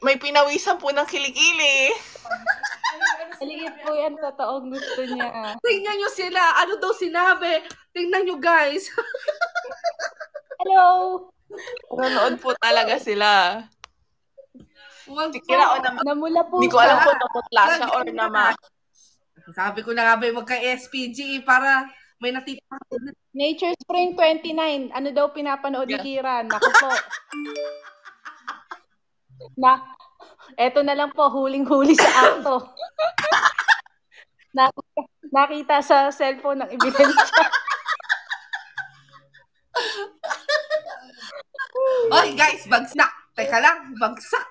May pinawisan po ng kilikili. Maligit po yan, totoong gusto niya. Tingnan nyo sila. Ano daw sinabi? Tingnan nyo, guys. Hello! Nanonood po talaga sila. Kira o naman. Namula po. Hindi ko alam kung naputla siya or naman. Sabi ko na nga ba, magka-SPG para may natitang. Nature Spring 29. Ano daw pinapanood ni Kira? Naku po. Eto na lang po, huling-huli sa akto. Nakita sa cellphone ng ebidensya. Oy, guys, bagsak. Teka lang, bagsak.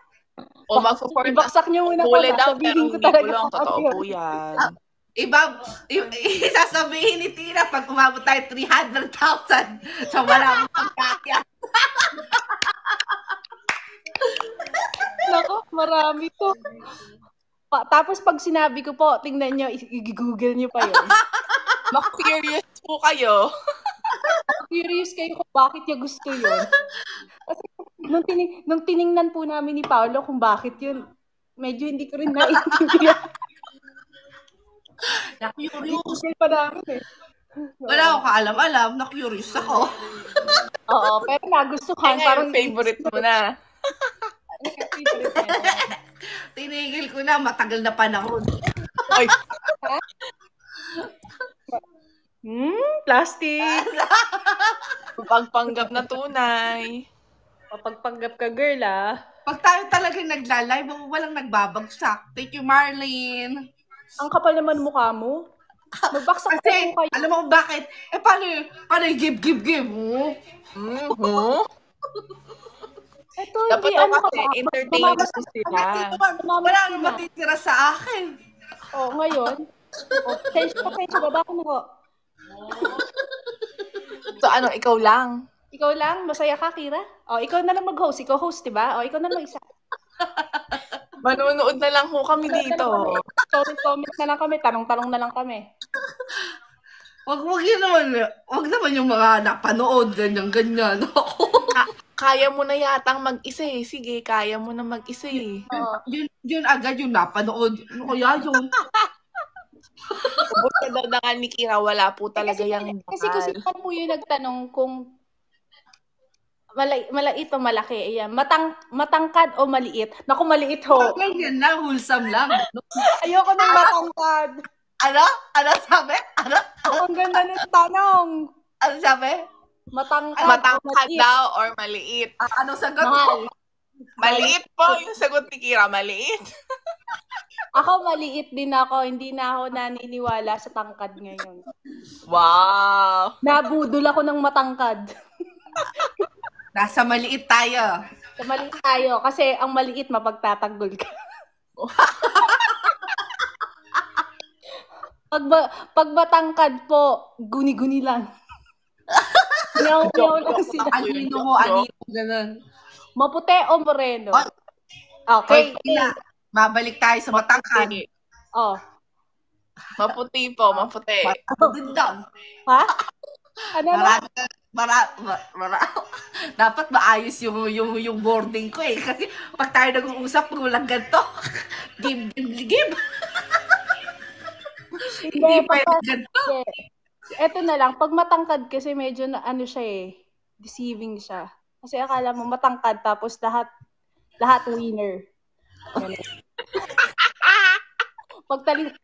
O mag-forward. Ibaksak niyo muna po. Huli daw, pero Sabihin ko hindi talaga. ko lang. Totoo po yan. Sasabihin ni Tina pag umabot tayo 300,000 sa wala mong pagkakya. Nako, marami to. Tapos pag sinabi ko po, tingnan nyo, i-google nyo pa yun. Curious po kayo. Curious kayo kung bakit niya gusto yun. Kasi nung tiningnan po namin ni Paolo kung bakit yun, medyo hindi ko rin naiintindihan. Na-curious. Pa namin eh. Wala akong kaalam-alam. Na-curious ako. Oo, pero nagustuhan. Parang favorite mo na. Tinigil ko na. Matagal na panahon. Ay. Plastic. Pagpanggap na tunay. Pagpanggap ka, girl, ah. Pag tayo talagang nagla-live, walang nagbabagsak. Thank you, Marlene. Ang kapal naman mukha mo. Magbaksak kasi, po kayo. Alam mo bakit? Paano yung give? Ito, dapat hindi, ano kasi, entertain sila. Wala nang matitira sa akin. Ngayon. Pasensya, baba ko na ko. So, ikaw lang? Ikaw lang? Masaya ka, Kira? Ikaw na lang mag-host. Ikaw host, diba? Ikaw na lang isa. Manonood na lang ho kami dito. Comment na lang kami. Tanong-tanong na lang kami. Wag naman yung mga napanood, ganyan. Kaya mo na yatang mag-isa eh. Sige, kaya mo na mag-isa eh. Yun agad yung napanood. Ano kaya yun? Ubus na daw na nga ni Kira, wala po talaga yung Kasi po yung nagtanong kung malait o malaki. Ayan. Matangkad o maliit? Naku, maliit ho. Ganyan lang, wholesome lang. Ayoko ng matangkad. Ano? Ano sabi? Ano? Ang ganda ng tanong. Ano sabi? Matangkad daw or maliit? Anong sagot? Mahal. Maliit po yung sagot ni Kira, maliit. Ako maliit din ako. Hindi na ako naniniwala sa tangkad ngayon. Wow! Nabudol ako ng matangkad. Nasa maliit tayo. Sa maliit tayo. Kasi ang maliit, mapagtatanggol ka. Pag matangkad po, guni-guni lang. Nyaw lang sila. Anino, ganun. Maputi o moreno? Okay. Mabalik tayo sa matangkad. Maputi po, maputi. Magandang. Ha? Ano na? Dapat maayos yung boarding ko eh. Kasi pag tayo nag-uusap, kung walang ganito, give. Hindi pwede ganito. Ito na lang, pag matangkad kasi medyo na siya eh, deceiving siya. Kasi akala mo matangkad tapos lahat winner.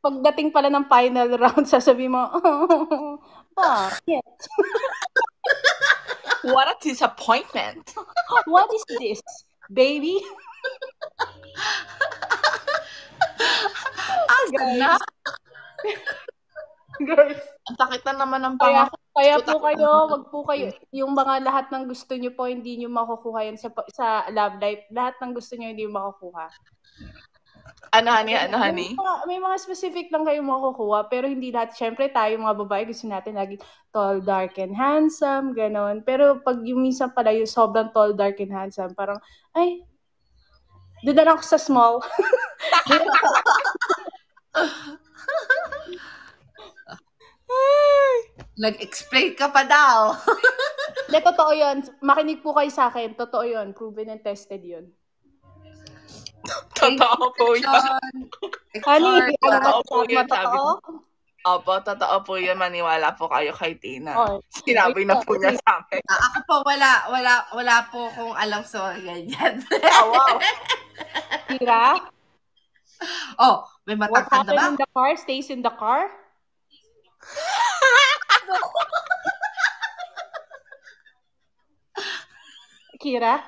Pagdating pala ng final round, sasabihin mo, bakit? What a disappointment. What is this, baby? Guys. Girls. Ang sakit na naman ng pangako. Kaya po kayo, wag po kayo, yung mga lahat ng gusto nyo po, hindi nyo makukuha yan sa love life. Lahat ng gusto nyo, hindi nyo makukuha. Ano, honey? May mga specific lang kayo makukuha, pero hindi lahat. Siyempre, tayo mga babae, gusto natin lagi tall, dark, and handsome, ganon. Pero pag yung minsan pala yung sobrang tall, dark, and handsome, parang, ay, doon na lang ako sa small. Nag-explain ka pa daw. Hindi, totoo yun. Makinig po kayo sa akin. Totoo yun. Proven and tested yun. Totoo po yan. Honey, ano ba Totoo po sabi mo? yun, sabi Totoo? ko. Opo, totoo po yun. Maniwala po kayo kay Tina. Oh, Sinabi na po niya sa amin. Ako po, wala po kung alam sa ganyan. Wow. Kira? Oh, may What matangkad na ba? happened in the car stays in the car? Kira?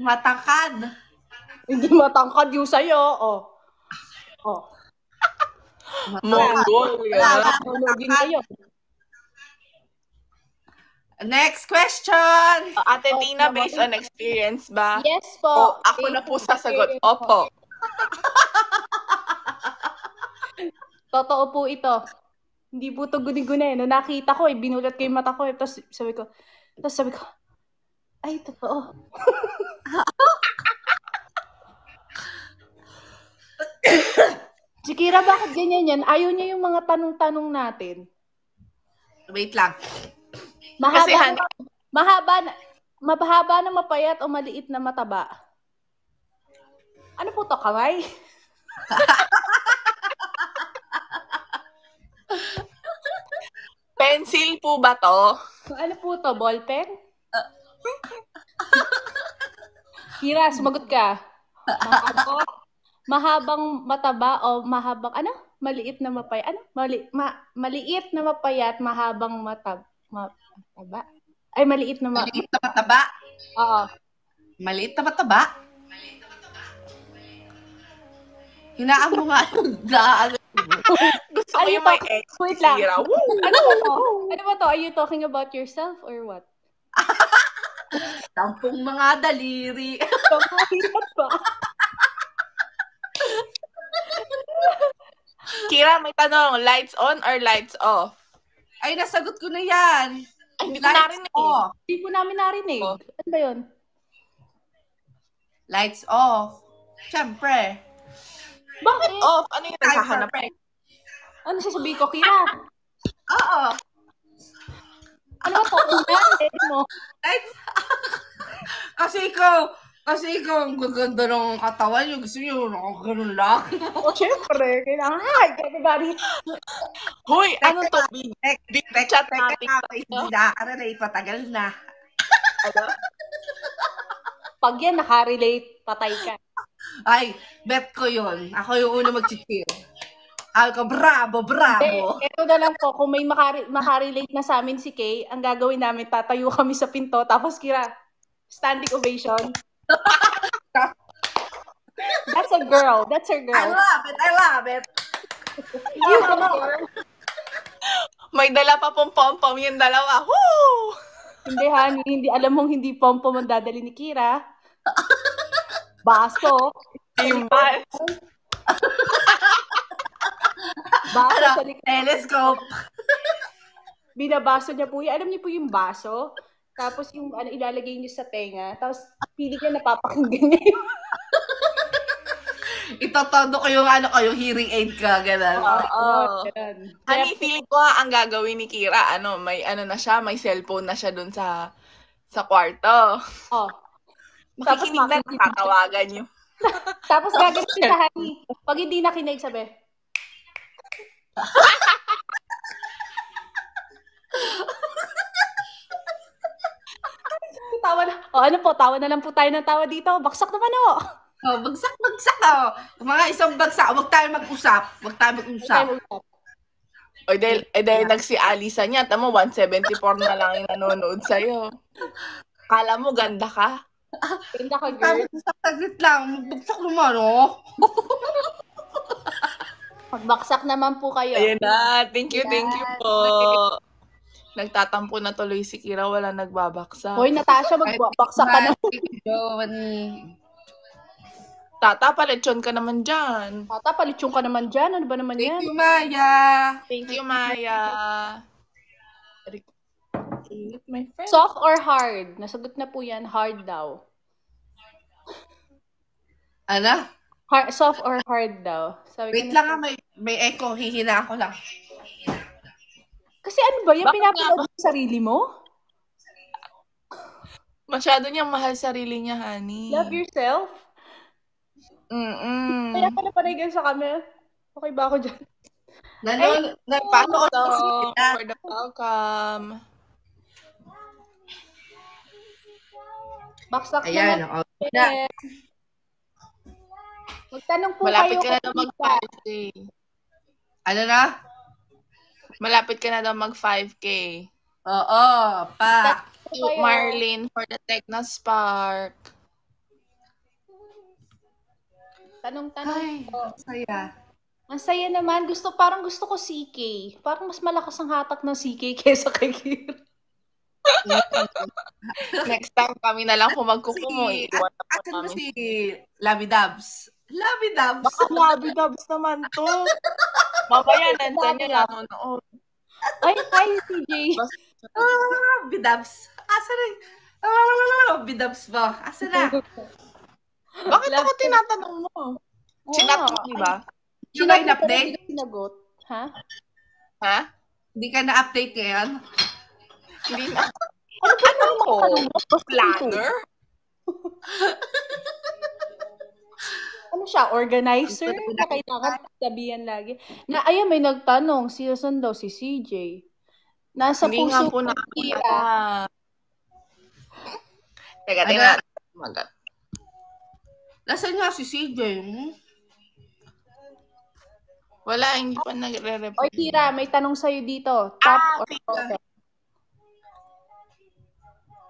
Matangkad. Hindi matangkad yung sa'yo. Oh. Monggol. Wala. Tulogin kayo. Next question. Ate Tina, based on experience ba? Yes po. Ako na po sasagot. Opo. Totoo po ito. Hindi po ito guni-guni. Nung nakita ko, binulat ko yung mata ko. Tapos sabi ko, ay, totoo. Si Kira, bakit ganyan yan? Ayaw niya yung mga tanong-tanong natin. Wait lang. Kasi, mahaba na mapayat o maliit na mataba? Ano po to, kamay? Pencil po ba to? Ano po to, ballpen? Kira, sumagot ka. Mahabang mataba o mahabang, maliit na mapayat. Maliit na mapayat, mahabang mataba. Ay, maliit na mataba? Oo. Maliit na mataba? Hinaan mo nga. Gusto ko yung may ex. Wait lang. Ano ba to? Are you talking about yourself or what? Tampong mga daliri. Pangahirap pa. Kira, may tanong. Lights on or lights off? Ay, nasagot ko na yan. Ay, hindi ko narinig. Hindi po namin narinig. Oh. Ano ba yun? Lights off. Siyempre. Bakit? Off. Ano yung naghahanap? Ano sasabihin ko, Kira? Oo. Ano ba to? Mo? Kasi ikaw, ang gaganda ng katawan niyo. Gusto niyo, nakaganon lang. Siyempre. Kailangan, everybody. Hoy, ano to? Big chat natin. Hindi na, ipatagal na. Pag yan nakarelate, patay ka. Ay, bet ko yun. Ako yung una mag-cheer. Ako, bravo. Ito na lang po, kung may makarelate na sa amin si Kay, ang gagawin namin, tatayo kami sa pinto, tapos Kira, standing ovation. That's a girl. That's her girl. I love it. You girl. May dala pa pong pom-pom yung dalawa. Woo! Hindi, honey. Hindi, alam mong hindi pom-pom ang dadali ni Kira. Baso. Timbal. Baso sa likod. Telescope. Binabaso niya po yan. Alam niyo po yung baso? Tapos yung ilalagay niyo sa tenga. Tapos pili niya napapakinggan niya yun. Itotodo ko yung yung hearing aid ka, gano'n. Oo. Honey, feeling ko ang gagawin ni Kira, may na siya, may cellphone na siya dun sa kwarto. Oh. Makikinig na, nakatawagan niyo. Tapos gagawin sa honey. Pag hindi nakinig, sabi. Tawa na. Ano po, tawa na lang po tayo ng tawa dito. Baksak naman Bagsak. Mga isang bagsak. Huwag tayo mag-usap. O dahil nagsi Alisa niya, tamo 174 na lang yung nanonood sa'yo. Kala mo ganda ka? Ganda ka, girl. Saglit lang. Magbagsak naman, Magbaksak naman po kayo. Ayan na. Thank you po. Nagtatampo na tuloy si Kira, wala nagbabaksak. Hoy, Natasha, magbaksak ka na. Tata, paletsyon ka naman dyan. Tata, palitsyon ka naman dyan. Ano ba naman yan? Thank you, Maya. Thank you, Maya. My friend. Soft or hard? Nasagot na po yan. Hard daw. Ano? Soft or hard daw? Sabi Wait lang, may echo. Hihinaan ko lang. Kasi ano ba yan? Bakit Pinapanood nga mo yung sarili mo? Masyado niyang mahal sarili niya, honey. Love yourself? Kaya pala panayin sa camera. Okay ba ako dyan? Pasok for the welcome. Baksak Ayan, naman. na. Magtanong po Malapit kayo ka na daw mag-5K. Ano na? Malapit ka na daw mag-5K. Oo, pa. Marlene for the Technospark. Tanong-tanong Ay, po. saya. Ang saya naman. Parang gusto ko CK. Parang mas malakas ang hatak ng CK kesa kay Kira. Next time kami na lang kung magkukumo. Asan mo si Labi Dubs? Labi Dubs? Baka Labi Dubs naman to. Mamaya nandyan niya nanonood. Ay, hi CJ. Labi Dubs. Asan na? Labi Dubs ba? Asan na? Bakit ako tinatanong mo? Chinat mo, di ba? Hindi ba in-update? Sinagot. Ha? Ha? Hindi ka na-update ngayon? Hindi na. Ano mo? Planner? Ano siya? Organizer? Na kailangan sabihan lagi. Na ayun, may nagtanong. Saan daw si CJ? Nasa Hindi puso nga po na. Kira. Teka, tingnan. Nasaan nga si CJ? Wala, hindi pa nagre-reply. Oy, Kira, may tanong sa'yo dito. Top or bottom?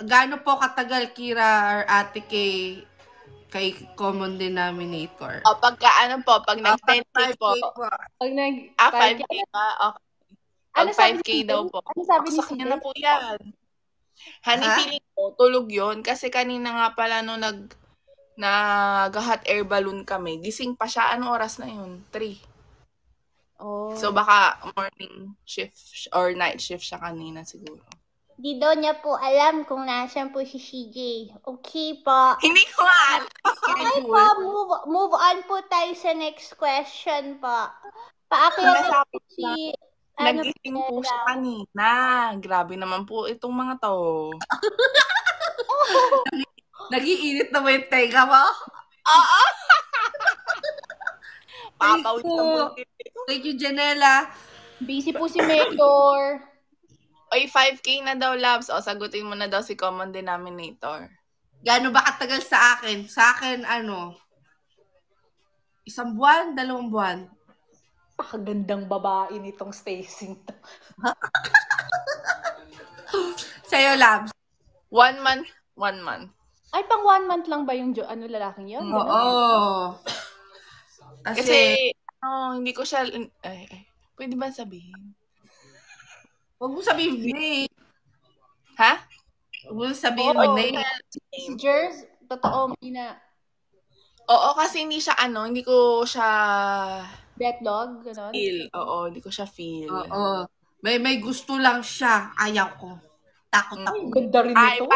Gaano po katagal, Kira or Ate kay common denominator? O, pagka nag-10K po. Pag 5K ba? Okay. Pag 5K daw po. Ano sabi ni Sa kanya na po yan. Honey, feeling ko, tulog yun. Kasi kanina nga pala nung nag-hot air balloon kami, gising pa siya. Anong oras na yun? 3. Oh. So, baka morning shift or night shift siya kanina siguro. Di daw niya po alam kung nasaan po si CJ. Okay po. Hindi ko alam. Okay po, move on po tayo sa next question po. Paakyat po si... Nagising po siya kanina. Grabe naman po itong mga to. Nag-iinit na ba yung tenga mo? Oo! Papawid na po. Thank you, Janela. Busy po si Mayor. Oy, 5K na daw, Labs. O, sagutin mo na daw si common denominator. Gaano ba katagal sa akin? Sa akin, 1 buwan, 2 buwan. Pakagandang babae nitong Stacey. Sa'yo, Labs? 1 month. 1 month. Ay, pang 1 month lang ba yung lalaking yun? Oo. Kasi hindi ko siya... pwede ba sabihin? Huwag mo sabihin name. Ha? Huwag mo sabihin name. Si Jers, totoo, Mina. Oo, kasi hindi ko siya... Deathlock, gano'n? Feel. Oo, hindi ko siya feel. Oo. May gusto lang siya. Ayaw ko. Takot ako. Ay, ganda rin Ay, ito.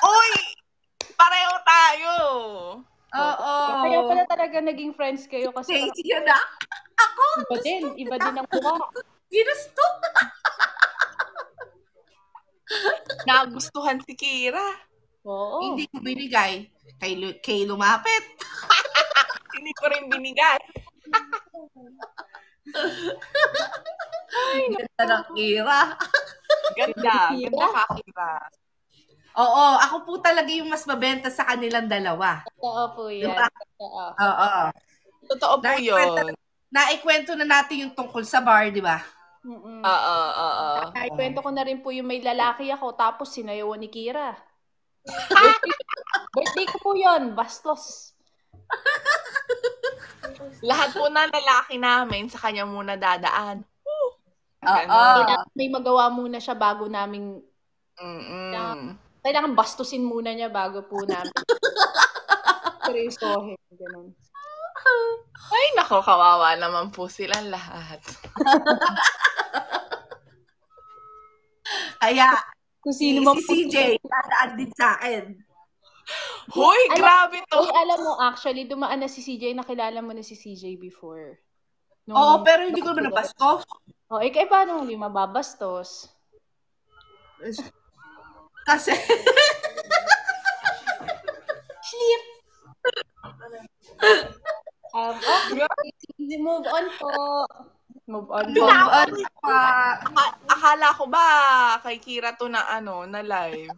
Uy! Pareho tayo! Oo. Kaya pala talaga naging friends kayo kasi Crazy yun na. Ako, iba din ang kuha. ginusto. Nagustuhan si Kira. Oo. Hindi ko binigay. Kay lumapit. Hindi ko rin binigay. Ay, ganda ng Kira. Ganda. Ganda ka, Kira. Oo, ako po talaga yung mas mabenta sa kanilang dalawa. Totoo po yan. Diba? Oo. Totoo po yun. Naikwento na natin yung tungkol sa bar, di ba? Oo. Naikwento ko na rin po yung may lalaki ako tapos sinayawan ni Kira. Birthday ko po yun. Bastos. Lahat po na lalaki namin sa kanya muna dadaan. Oo. May magawa muna siya bago namin kailangan bastusin muna niya bago po namin. Seryosohin. Ganun. Ay, nako, kawawa naman po silang lahat. Kaya, Kung sino si CJ, dadaan din sa akin. Hoy, grabe to. Uy, alam mo, actually, dumaan na si CJ. Nakilala mo na si CJ before. Oo, pero hindi ko naman nabastos. O, paano hindi mababastos? Kasi, Sleep. Okay. Move on po. Move on po. bumabaan pa. Akala ko ba kay Kira to na na live?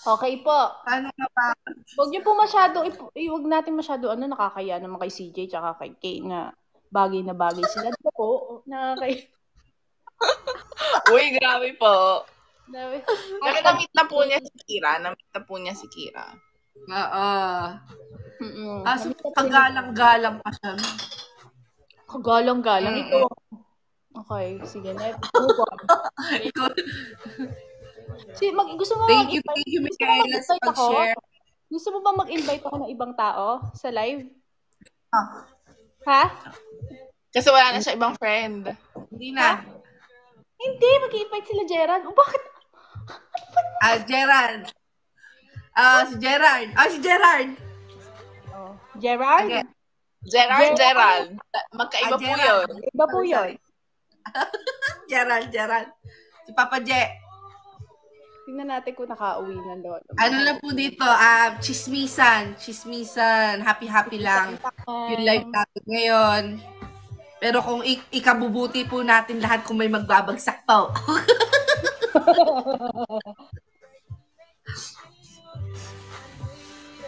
Okay po. Paano nga ba? Huwag niyo po masyado, huwag natin masyado, nakakaya naman kay CJ tsaka kay Kay na bagay na bagay sila. Di ba po? Nakakaya. Uy, grabe po. Grabe. Pero na-meet na po niya si Kira. Na-meet na po niya si Kira. Oo. Mm-mm. Kaso kagalang-galang pa siya. Kagalang-galang. Ito. Okay, sige. Move on. Gusto mo Thank you, Michaela, sa pag-share. Gusto mo ba mag-invite ako ng ibang tao sa live? Ah, Ha? Kasi wala na siya ibang friend. hindi na. Hindi, mag-invite sila Gerald. O bakit? Gerald. Si Gerard. Si Gerard. Oh. Gerald? Okay. Gerald. Magkaiba po Gerald. yun. Iba po yun. Gerald. Si Papa Je. Tingnan natin kung nakauwi na doon. Ano lang po dito, chismisan. Happy lang. Yung live natin ngayon. Pero kung ikabubuti po natin lahat kung may magbabagsak pa.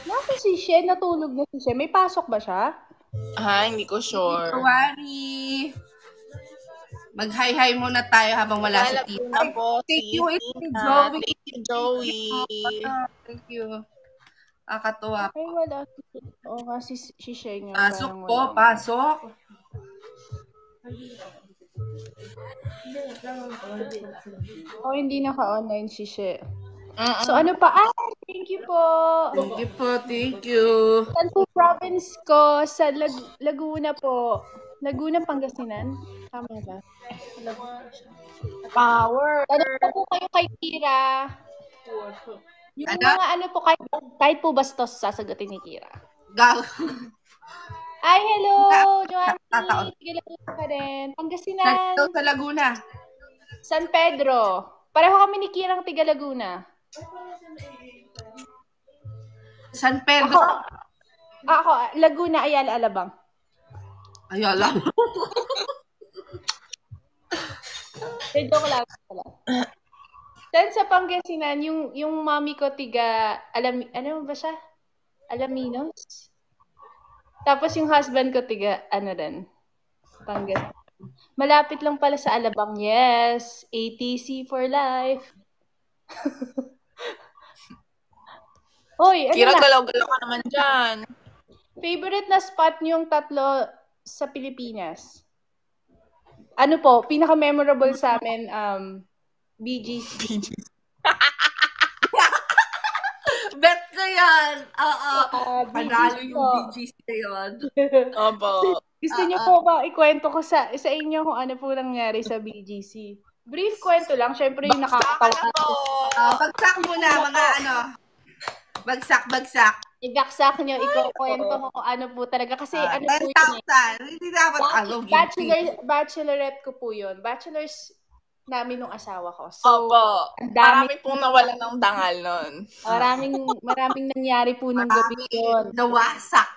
Nasa si She? Natulog na si She. May pasok ba siya? Hindi ko sure. Don't worry. Mag-hi-hi muna tayo habang wala si Tita. Thank you, Joey. Thank you, Joey. Thank you. Kakatuwa. Ay, wala. Oo, kasi si She nga. Pasok parang po, wala. pasok. Hindi naka-online si She. So, ano pa? Thank you po. Thank you. Saan po province ko? Sa Laguna po. Laguna, Pangasinan? Tama ba? Power. Tanong po kayo kay Kira. Yung mga po, kahit po bastos, sasagutin ni Kira. Ay, hello! Joanne! Laguna ka rin. Pangasinan. Sa Laguna. San Pedro. Pareho kami ni Kirang tiga Laguna. San Pedro. Ako, Laguna, Ayala, Alabang. Ayala. Joke lang pala. Then sa Pangasinan, yung mami ko tiga, ano ba siya? Alaminos? Tapos yung husband ko tiga, rin? Pangasinan. Malapit lang pala sa Alabang, yes. ATC for life. Hoy, ano Kira, na? galaw-galaw ka naman dyan. Favorite na spot niyong tatlo sa Pilipinas? Ano po, pinaka-memorable sa amin, BGC. Bet ko yan. Panalo BGC yung po. BGC na yun. Opo. Gusto niyo po ba ikwento ko sa inyo kung ano po nangyari sa BGC? Brief kwento lang. Syempre yung nakakatawa. Bagsak muna, mga Bagsak. Ibaksak niyo, ikukwento ko kung ano po talaga. Kasi ano po 10,000. Hindi dapat bachelorette ko po yun. Bachelor's namin nung asawa ko. So, Opo. Marami pong nawalan ng dangal nun. Maraming nangyari po nung gabi yun. Nawasak.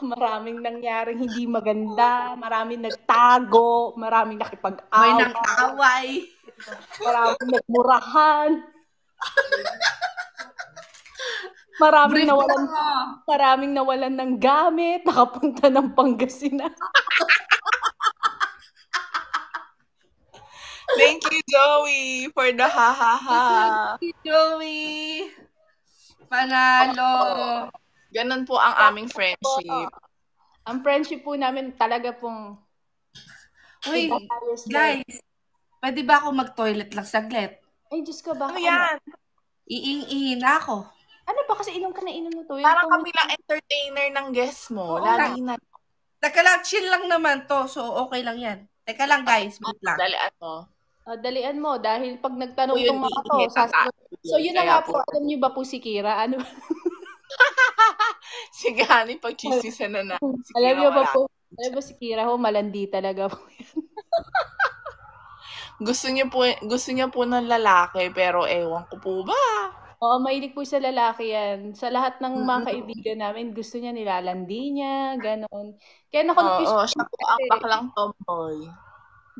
Maraming nangyaring hindi maganda, maraming nagtago, maraming nakipag-away. May nang-away. Maraming nagmurahan. Maraming nawalan ng gamit, nakapunta ng Pangasinan. Thank you, Joey, for the ha-ha-ha. Thank you, Joey. Panalo. Ganun po ang aming friendship. Ang friendship po namin talaga pong... Uy, guys, pwede ba ako mag-toilet lang saglit? Ay, Diyos ko, baka Ano yan? Iing-ihin na ako. Ano ba? Kasi inom ka na inom na to. Parang kami lang entertainer ng guest mo. Lagi na. Teka lang, chill lang naman to. So, okay lang yan. Teka lang, guys. Wait lang. Dalian mo. Dalian mo. Dahil pag nagtanong Yun, itong mga to, so yun na nga po. Alam niyo ba po si Kira? Ano? Sige, honey, pag-chismisan na na. Alam niyo ba po? Alam ba si Kira ho, malandi talaga po yan. Gusto niya po ng lalaki, pero ewan ko po ba? Oo, mahilig po sa lalaki yan. Sa lahat ng mga kaibigan namin, gusto niya nilalandi niya, ganon. Kaya na-confuse Oo, kami siya po ang dati. baklang tomboy.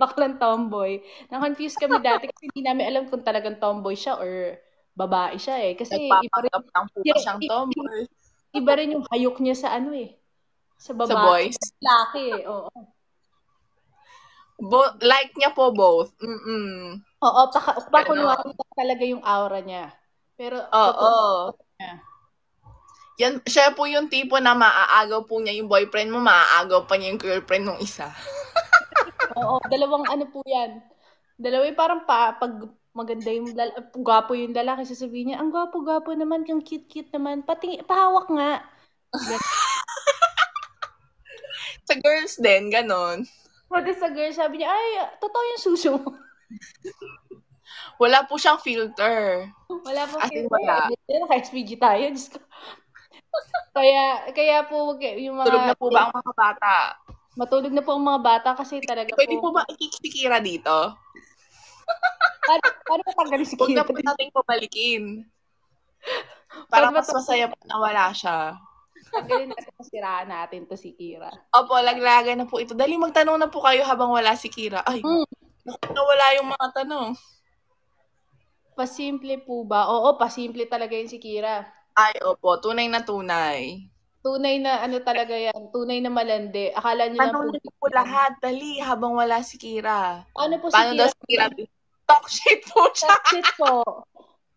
Baklang tomboy. Na-confuse kami dati kasi hindi namin alam kung talagang tomboy siya or babae siya eh. Kasi iba rin, Nagpapanggap lang po ba siyang tomboy? iba rin yung hayok niya sa ano eh. Sa babae. Sa boys? Sa lalaki eh, oo. Like niya po both. Oo, pakunwari talaga yung aura niya. Pero, oo. Yan, siya po yung tipo na maaagaw po niya yung boyfriend mo, maaagaw pa niya yung girlfriend ng isa. Oo, dalawang ano po yan. Dalawa yung parang pag maganda yung gwapo yung lalaki, sasabihin niya, ang gwapo-gwapo naman, yung cute-cute naman, pahawak nga. Sa girls din, ganon. Pwede sa girl, sabi niya, ay, totoo yung suso mo. Wala po siyang filter. Wala po filter. Wala. Naka-SPG tayo. Kaya po, yung mga... Tulog na po ba ang mga bata? Matulog na po ang mga bata kasi talaga Pwede po ba i-kick si Kira dito? Paano matanggalin si Kira? Huwag na po natin pabalikin. Para mas masaya pa na wala siya. Tanggalin natin, masiraan natin to si Kira. Opo, laglagan na po ito. Dali, magtanong na po kayo habang wala si Kira. Ay, nawala yung mga tanong. Pasimple po ba? Oo, pasimple talaga yun si Kira. Ay, opo. Tunay na tunay. Tunay na ano talaga yan. Tunay na malandi. Akala nyo lang po. Tanong po lahat. Dali, habang wala si Kira. Ano po si Paano Kira? daw si Kira? Talk shit po siya. Talk shit po.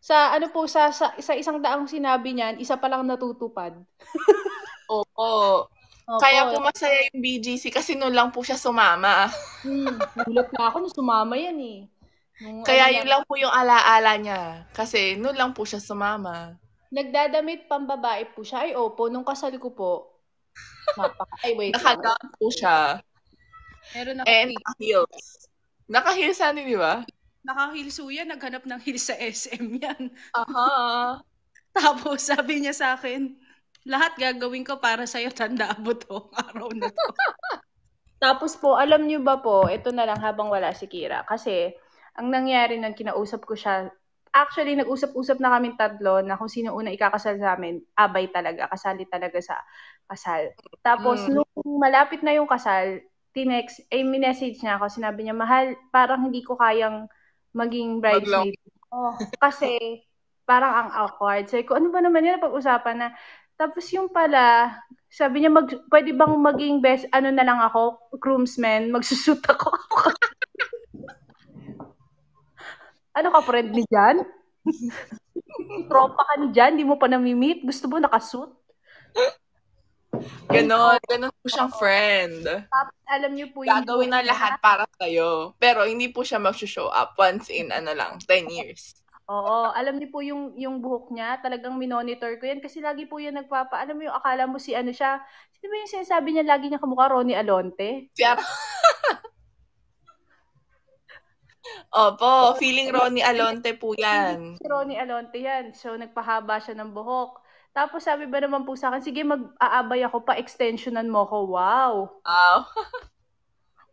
Sa ano po, sa isang daang sinabi niyan, isa pa lang natutupad. Opo. Kaya po masaya yung BGC kasi noon lang po siya sumama. Gulat na ako na sumama yan eh. Kaya yun lang po yung alaala niya. Kasi noon lang po siya sumama. Nagdadamit pambabae po siya. Ay, opo. Nung kasal ko po. Nakagown po siya. Meron and naka-heels. Naka-heels ano, di ba? Naka-heels yan. Naghanap ng heels sa SM yan. Aha. Tapos sabi niya sa akin, lahat gagawin ko para sa'yo, tanda mo to, araw na to. Tapos po, alam niyo ba po, ito na lang habang wala si Kira. Kasi, ang nangyari nang kinausap ko siya, actually, nag-usap-usap na kaming tatlo na kung sino una ikakasal sa amin, abay talaga, kasali talaga sa kasal. Tapos, nung malapit na yung kasal, minessage niya ako, sinabi niya, mahal, parang hindi ko kayang maging bridesmaid. Kasi, parang ang awkward. Sabi ko, ano ba naman yun, pag-usapan na. Tapos yung pala, sabi niya, pwede bang maging best, ano na lang ako, groomsman, magsushoot ako. Ano ka, friend ni Jan? Tropa ka ni Jan, di mo pa nami-meet? Gusto mo nakasuit? Ganon po siyang friend. Tapos, alam niyo po yung gagawin na lahat para sa'yo. Pero hindi po siya mag-show up once in 10 years. Oo, alam niyo po yung buhok niya, talagang minonitor ko yan kasi lagi po yan alam mo yung akala mo si ano siya, sino ba yung sinasabi niya lagi niya kamukha, Ronnie Alonte? Opo, feeling Ronnie Alonte po yan. Si Ronnie Alonte yan, so nagpahaba siya ng buhok. Tapos sabi ba naman po sa akin, sige mag-aabay ako, pa-extensionan mo ko. Wow.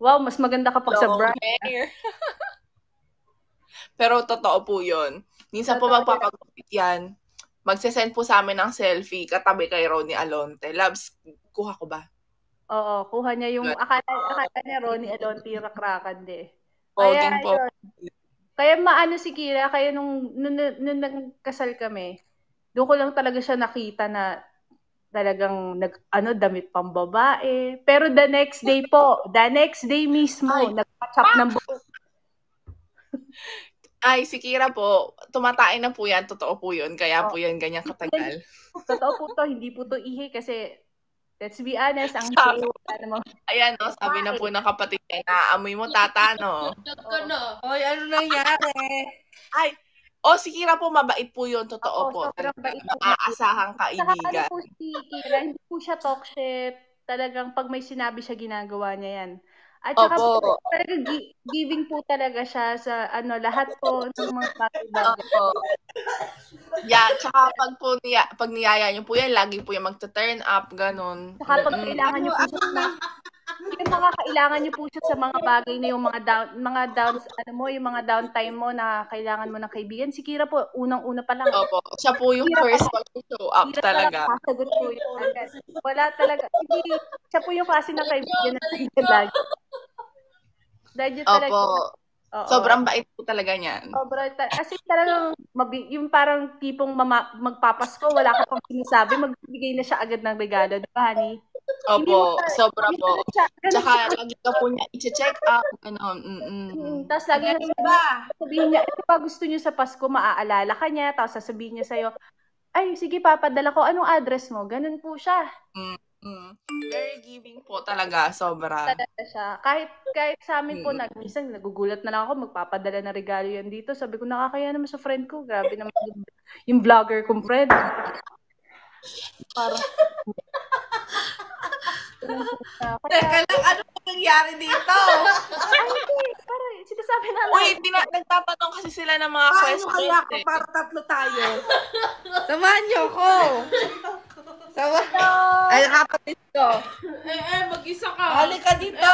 Wow, mas maganda ka pag sa brand. Pero totoo po yun. Minsan po magpapagupit yan. Magsesend po sa amin ng selfie katabi kay Ronnie Alonte. Labs, kuha ko ba? Oo, kuha niya yung akala niya Ronnie Alonte yung rakrakan de. Kaya po. Kaya maano si Kira, kaya nung nagkasal kami, doon ko lang talaga siya nakita na talagang damit pang babae. Pero the next day mismo, nagpa-chop ng buhok. Ay, si Kira po, tumatain na po yan. Totoo po yun. Kaya po yan ganyan katagal. Totoo po to. Hindi po to ihi kasi, let's be honest, ang ayan, no, sabi na po ng kapatid niya, naamoy mo, tata, no? Oy, ano nangyari? Ay, si Kira po, mabait po yun. Totoo po. Maaasahang kaibigan. Saka po si Kira, hindi po siya talk shit. Talagang pag may sinabi siya, ginagawa niya yan. At saka po, talagang giving po talaga siya sa lahat po ng mga bagay. Yeah, tsaka pag niyaya niyo po yan, lagi po yan magta-turn up, ganun. Saka pag kailangan niyo po siya yung makakailangan niyo po siya sa mga bagay na yung mga downs, yung mga downtime mo na kailangan mo ng kaibigan. Si Kira po, unang-una pa lang. Opo, siya po yung first one to show up Kira talaga. Sasagot po yun agad. Wala talaga. Hindi, siya po yung klase ng kaibigan na nandiyan lagi. Dahil talaga. Opo. Sobrang bait po talaga niyan. Kasi talagang yung parang tipong magpapasko, wala ka pang sinasabi, magbibigay na siya agad ng regalo, di ba, honey? Opo, sobra po. Tsaka lagi ka po niya i-check up. Tapos lagi sabihin niya, ito pa gusto niyo sa Pasko, maaalala ka niya, tapos sasabihin niya sa'yo, ay, sige, papadala ko, anong address mo? Ganun po siya. Very giving po talaga, sobra. Talaga siya. Kahit sa amin po, minsan nagugulat na lang ako, magpapadala na regalo yan dito. Sabi ko, nakakaya naman sa friend ko. Grabe naman yung vlogger kong friend. Parang... Teka lang, ano po nangyari dito? Parang sinasabi na lang. Uy, nagtatanong kasi sila ng mga questions. Paano kaya ako para tatlo tayo? Samahan niyo ako. Ay, kapatid ko. Mag-isa ka. Halika dito.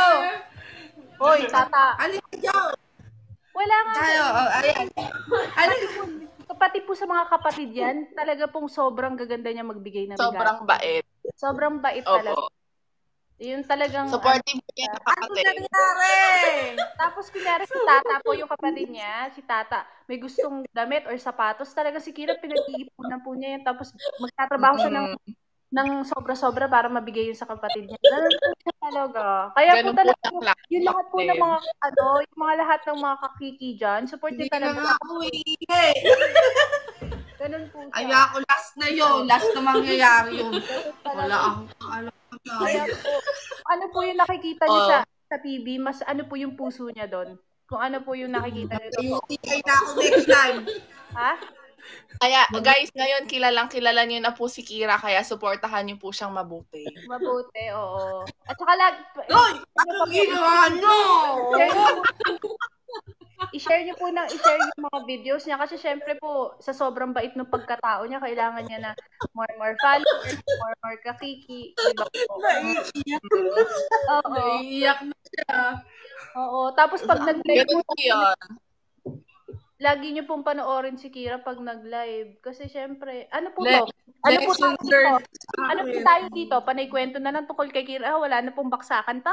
Hoy, tata. Halika dito. Wala nga. Tayo, ayan. Kapatid po sa mga kapatid yan, talaga pong sobrang gaganda niya magbigay ng regalo. Sobrang bait. Sobrang bait talaga. Yun talagang... Supportive niya yung kapatid. Ano nangyari? Tapos kunyari si Tata po, yung kapatid niya, si Tata, may gustong damit or sapatos, talaga si Kira pinag-iipunan po niya yun. Tapos magtatrabaho siya ng sobra-sobra para mabigay yun sa kapatid niya. Ganun po siya talaga. Kaya po talaga, yung lahat po ng mga, yung mga lahat ng mga kakiki dyan, support niya talaga. Hindi na ako iingay. Ganun po siya. Ay, ako last na yun. Last na mangyayari yun. Wala akong alam. Kaya po, ano po yung nakikita niyo sa TV, mas ano po yung puso niya doon? Kung ano po yung nakikita niyo. Ay, na ako next time. Ha? Kaya, guys, ngayon kilala niyo na po si Kira, kaya supportahan niyo po siyang mabuti. Mabuti, oo. At saka Hoy! Anong ginawa niyo? I-share niyo po yung mga videos niya kasi syempre po sa sobrang bait ng pagkatao niya, kailangan niya na more followers, more kakiki, diba po? Naiiyak na siya. Oo, tapos pag nag-live Ganun po yun. lagi niyo pong panoorin si Kira pag nag-live kasi syempre, ano po to? Ano po tayo dito? Panay kwento na lang tungkol kay Kira, wala na pong baksakan